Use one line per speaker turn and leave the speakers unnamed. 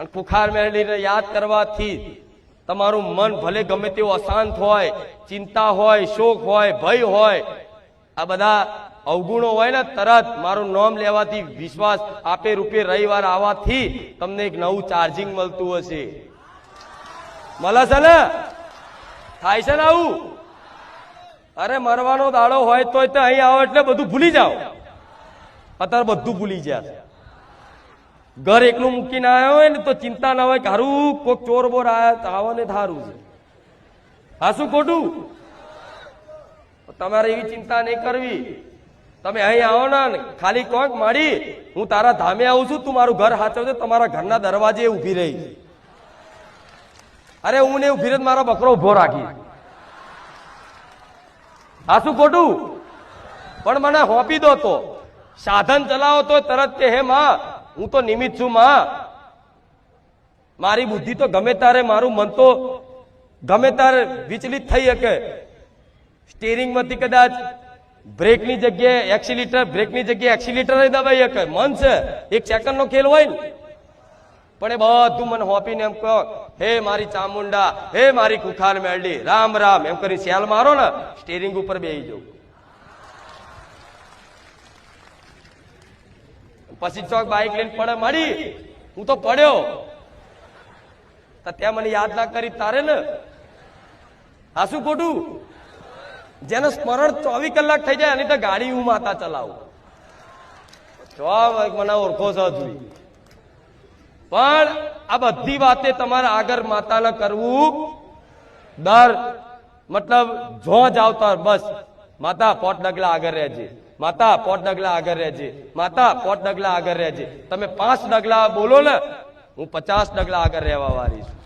અને ખુખાર મેળવીને યાદ કરવાથી તમારું મન ભલે ગમે તેવું અશાંત હોય, ચિંતા હોય, શોક હોય, ભય હોય, આ બધા અવગુણો હોય ને, તરત મારું નામ લેવાથી વિશ્વાસ આપે રૂપે રવિવાર આવવાથી તમને એક નવું ચાર્જિંગ મળતું હશે. મળે છે ને? થાય છે ને આવું? અરે મરવાનો દાડો હોય તો અહીં આવો એટલે બધું ભૂલી જાઓ. અત્યારે બધું ભૂલી જાય. ઘર એકલું મૂકીને આવ્યો હોય ને તો ચિંતા ના હોય કે હારું કોક ચોર બોર આવ્યા આવો ને થારું છે. હા શું ખોટું? તમારે એવી ચિંતા નહીં કરવી. તમે અહીં આવો ને ખાલી કોક માડી હું તારા ધામે આવું છું, તું મારું ઘર સાચવજે, તમારા ઘરના દરવાજે ઉભી રહી. અરે હું ને ઉભી રહી મારો બકરો ઉભો રાખી. આ શું ખોટું? પણ મને હોપી દો તો સાધન ચલાવો તો તરત કે હે માં હું તો નિમિત્ત છું માં. મારી બુદ્ધિ તો ગમે તારે, મારું મન તો ગમે તારે વિચલિત થઈ શકે. સ્ટીરિંગ માંથી કદાચ બ્રેકની જગ્યાએ એક્સિલેટર, બ્રેકની જગ્યાએ એક્સિલેટર દબાઈ શકે. મન છે, એક સેકન્ડ નો ખેલ હોય ને. પણ એ બધું મને હોપીને એમ કહો હે મારી ચામુંડા, હે મારી ખુખાર મેલડી, રામ રામ એમ કરી સેલ મારો ને સ્ટીરિંગ ઉપર બેસી જાઉં. પછી ચોક બાઇક લઈને પડે મળી, હું તો પડ્યો તો ત્યાં મને યાદ ના કરી તારે ને. આ શું ખોટું? જેને સ્મરણ 24 કલાક થઈ જાય એની તો ગાડી હું માતા ચલાવું. મને ઓળખો છો તું. પણ આ બધી વાતે તમારે આગળ માતાને કરવું. દર મતલબ જો જાવતા બસ માતા 5 ડગલા આગળ રહેજે, માતા 5 ડગલા આગળ રહેજે, માતા 5 ડગલા આગળ રહેજે. તમે 5 ડગલા બોલો ને, હું 50 ડગલા આગળ રહેવા વાળી છું.